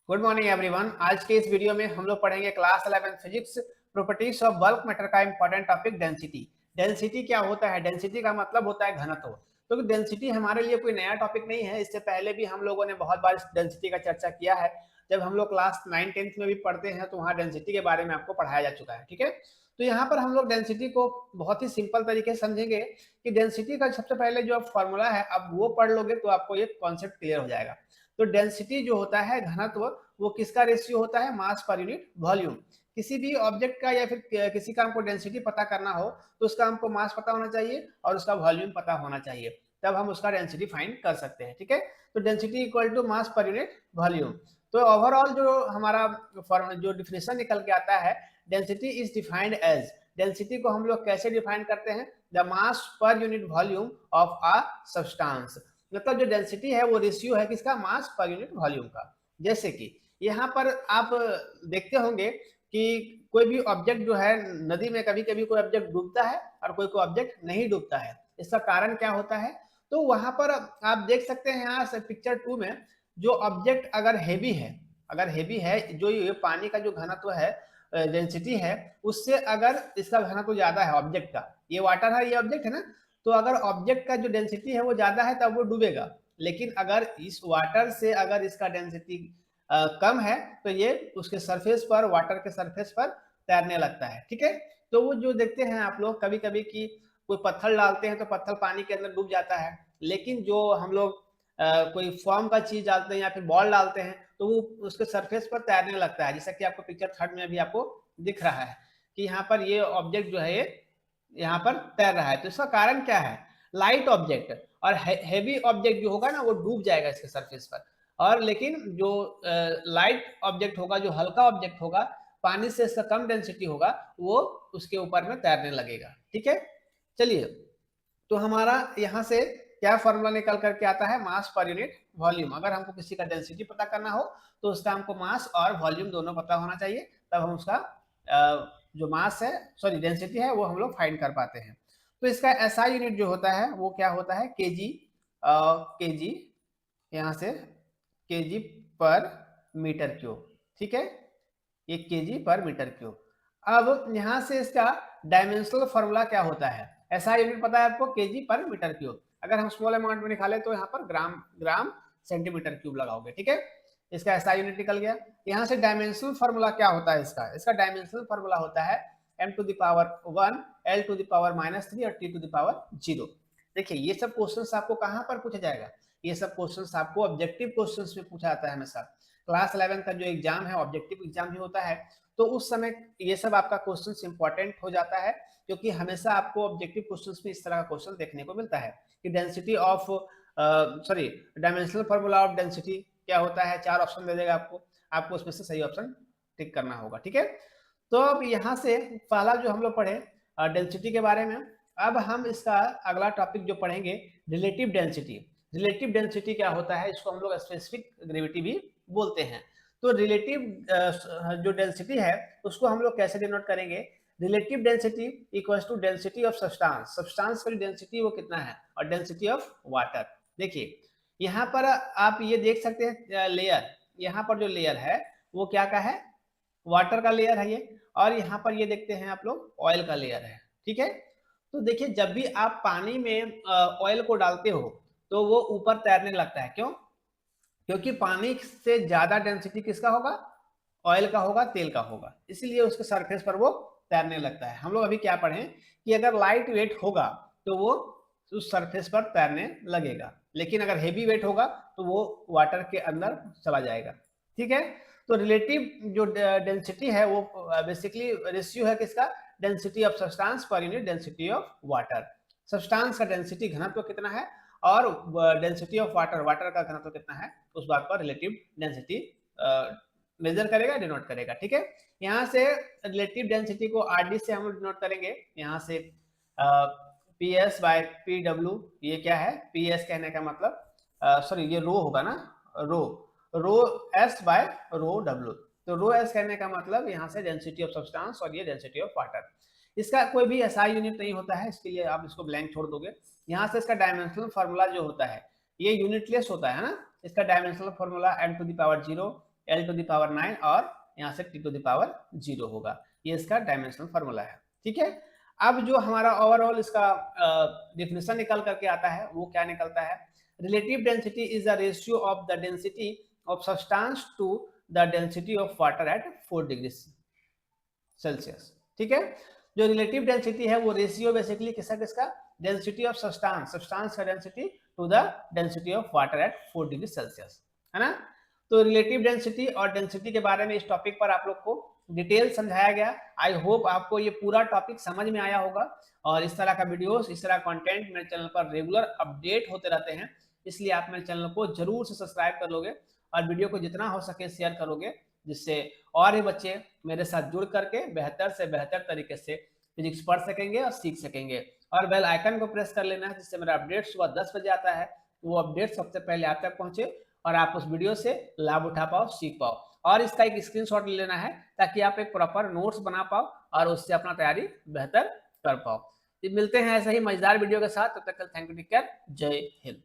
Good morning everyone. आज के इस वीडियो में हम लोग पढ़ेंगे class 11 physics properties of bulk matter का इंपॉर्टेंट टॉपिक डेंसिटी। डेंसिटी क्या होता है? डेंसिटी का मतलब होता है घनत्व। तो डेंसिटी हमारे लिए कोई नया टॉपिक नहीं है, इससे पहले भी हम लोगों ने बहुत बार डेंसिटी का चर्चा किया है। जब हम लोग क्लास 9-10 में भी पढ़ते हैं तो वहाँ डेंसिटी के बारे में आपको पढ़ाया जा चुका है। ठीक है, तो यहाँ पर हम लोग डेंसिटी को बहुत ही सिंपल तरीके से समझेंगे कि डेंसिटी का सबसे पहले जो फॉर्मूला है अब वो पढ़ लोगे तो आपको ये कॉन्सेप्ट क्लियर हो जाएगा। तो डेंसिटी जो होता है घनत्व, वो किसका रेशियो होता है? मास पर यूनिट वॉल्यूम। किसी भी ऑब्जेक्ट का या फिर किसी का हमको डेंसिटी पता करना हो तो उसका हमको मास पता होना चाहिए और उसका वॉल्यूम पता होना चाहिए, तब हम उसका डेंसिटी फाइंड कर सकते हैं। ठीक है, तो density equal to mass per unit volume. तो ओवरऑल जो हमारा जो डिफिनेशन निकल के आता है, density is defined as, density को हम लोग कैसे डिफाइन करते हैं? The mass per unit volume of a substance. मतलब जो डेंसिटी है वो रेशियो है किसका? मास पर यूनिट वॉल्यूम का। जैसे कि यहाँ पर आप देखते होंगे कि कोई भी ऑब्जेक्ट जो है नदी में, कभी कभी कोई ऑब्जेक्ट डूबता है और कोई कोई ऑब्जेक्ट नहीं डूबता है। इसका कारण क्या होता है? तो वहां पर आप देख सकते हैं यहाँ से पिक्चर 2 में, जो ऑब्जेक्ट अगर हेवी है, जो ये पानी का जो घनत्व है, डेंसिटी है, उससे अगर इसका घनत्व ज्यादा है ऑब्जेक्ट का, ये वाटर है, ये ऑब्जेक्ट है ना, तो अगर ऑब्जेक्ट का जो डेंसिटी है वो ज्यादा है तब वो डूबेगा। लेकिन अगर इस वाटर से अगर इसका डेंसिटी कम है तो ये उसके सरफेस पर, वाटर के सरफेस पर तैरने लगता है। ठीक है, तो वो जो देखते हैं आप लोग कभी कभी कि कोई पत्थर डालते हैं तो पत्थर पानी के अंदर डूब जाता है, लेकिन जो हम लोग कोई फॉर्म का चीज डालते हैं या फिर बॉल डालते हैं तो वो उसके सरफेस पर तैरने लगता है। जैसा कि आपको पिक्चर 3 में भी आपको दिख रहा है कि यहाँ पर ये ऑब्जेक्ट जो है ये यहाँ पर तैर रहा है। तो इसका कारण क्या है? लाइट ऑब्जेक्ट और हैवी ऑब्जेक्ट जो होगा ना वो डूब जाएगा इसके सरफेस पर, और लेकिन जो लाइट ऑब्जेक्ट होगा, जो हल्का ऑब्जेक्ट होगा, पानी से इसका कम डेंसिटी होगा, वो उसके ऊपर में तैरने लगेगा। ठीक है, चलिए, तो हमारा यहाँ से क्या फॉर्मूला निकल करके आता है? मास पर यूनिट वॉल्यूम। अगर हमको किसी का डेंसिटी पता करना हो तो उसका हमको मास और वॉल्यूम दोनों पता होना चाहिए, तब हम उसका जो मास है, सॉरी डेंसिटी है, वो हम लोग फाइंड कर पाते हैं। तो इसका एसआई यूनिट जो होता है वो क्या होता है? केजी। केजी, यहाँ से केजी पर मीटर क्यूब। ठीक है, ये केजी पर मीटर क्यूब। अब यहाँ से इसका डायमेंशनल फॉर्मूला क्या होता है? ऐसा यूनिट पता है आपको, केजी पर मीटर क्यूब। अगर हम स्मॉल अमाउंट में निकाले तो यहाँ पर ग्राम सेंटीमीटर क्यूब लगाओगे। ठीक है, इसका ऐसा यूनिट निकल गया। यहाँ से डायमेंशनल फॉर्मूला क्या होता है इसका डायमेंशनल फॉर्मूला होता है m⁻1, l⁻³ और t⁻0। देखिए, ये सब क्वेश्चंस आपको कहाँ पर पूछा जाएगा? ये सब क्वेश्चंस आपको ऑब्जेक्टिव क्वेश्चंस में पूछा जाता है हमेशा। क्लास 11 का जो एग्जाम है ऑब्जेक्टिव एग्जाम ही होता है, तो उस समय ये सब आपका क्वेश्चंस इंपॉर्टेंट हो जाता है, क्योंकि हमेशा आपको ऑब्जेक्टिव क्वेश्चंस में इस तरह का क्वेश्चन देखने को मिलता है कि density of sorry dimensional formula of density क्या होता है। 4 ऑप्शन दे देगा आपको उसमें से सही ऑप्शन टिक करना होगा। ठीक है, तो अब यहाँ से पहला जो हम लोग पढ़े डेंसिटी के बारे में, अब हम इसका अगला टॉपिक जो पढ़ेंगे रिलेटिव डेंसिटी। रिलेटिव डेंसिटी क्या होता है? इसको हम लोग स्पेसिफिक ग्रेविटी भी बोलते हैं। तो रिलेटिव जो डेंसिटी है उसको हम लोग कैसे डिनोट करेंगे? Relative density equals to density of substance. Substance का डेंसिटी वो कितना है, और डेंसिटी ऑफ वाटर। देखिए, यहाँ पर आप ये देख सकते हैं लेयर, यहाँ पर जो लेयर है वो क्या का है? वाटर का लेयर है ये, और यहाँ पर ये देखते हैं आप लोग ऑयल का लेयर है। ठीक है, तो देखिए, जब भी आप पानी में ऑयल को डालते हो तो वो ऊपर तैरने लगता है। क्यों? क्योंकि पानी से ज्यादा डेंसिटी किसका होगा? ऑयल का होगा, तेल का होगा, इसलिए उसके सरफेस पर वो तैरने लगता है। हम लोग अभी क्या पढ़े कि अगर लाइट वेट होगा तो वो उस सरफेस पर तैरने लगेगा, लेकिन अगर हेवी वेट होगा तो वो वाटर के अंदर चला जाएगा। ठीक है, तो रिलेटिव जो डेंसिटी है वो बेसिकली रेशियो है किसका? Density of substance per unit density of water. Substance का डेंसिटी घनत्व कितना है और डेंसिटी ऑफ वाटर, वाटर का घनत्व कितना है, उस बात पर रिलेटिव डेंसिटी मेजर करेगा, डिनोट करेगा। ठीक है, यहाँ से रिलेटिव डेंसिटी को आरडी से हम लोग डिनोट करेंगे। यहाँ से P S by P W, ये क्या है? पी एस कहने का मतलब सॉरी ये रो होगा ना, rho S by row W. तो रो एस कहने का मतलब यहाँ से डेंसिटी ऑफ सब्सटेंस और ये डेंसिटी ऑफ वाटर। इसका कोई भी ऐसा यूनिट नहीं होता है, इसके लिए आप इसको ब्लैंक छोड़ दोगे। यहाँ से इसका डायमेंशनल फार्मूला जो होता है ये यूनिटलेस होता है ना, इसका dimensional formula m⁻0 L to the power 9 और यहाँ से T टू द पावर 0 होगा। ये इसका डायमेंशनल फार्मूला है, ठीक है। अब जो हमारा ओवरऑल इसका डेफिनेशन निकल करके आता है वो क्या निकलता है, relative density is the ratio of the density of substance to the density of water at 4 degree Celsius, ठीक है। जो रिलेटिव डेंसिटी है वो रेशियो बेसिकली किसका किसका, डेंसिटी ऑफ सब्सटेंस, सब्सटेंस का density to the density of water at 4 degree Celsius, है ना। तो रिलेटिव डेंसिटी और डेंसिटी के बारे में इस टॉपिक पर आप लोग को डिटेल समझाया गया। आई होप आपको ये पूरा टॉपिक समझ में आया होगा, और इस तरह का वीडियोस, इस तरह कंटेंट मेरे चैनल पर रेगुलर अपडेट होते रहते हैं, इसलिए आप मेरे चैनल को जरूर से सब्सक्राइब कर लोगे और वीडियो को जितना हो सके शेयर करोगे, जिससे और भी बच्चे मेरे साथ जुड़ करके बेहतर से बेहतर तरीके से फिजिक्स पढ़ सकेंगे और सीख सकेंगे। और बेल आइकन को प्रेस कर लेना है, जिससे मेरा अपडेट सुबह 10 बजे आता है, वो अपडेट सबसे पहले आप तक पहुंचे और आप उस वीडियो से लाभ उठा पाओ, सीख पाओ। और इसका एक स्क्रीनशॉट ले लेना है ताकि आप एक प्रॉपर नोट्स बना पाओ और उससे अपना तैयारी बेहतर कर पाओ। मिलते हैं ऐसे ही मजेदार वीडियो के साथ, तब तक थैंक यू, टेक केयर, जय हिंद।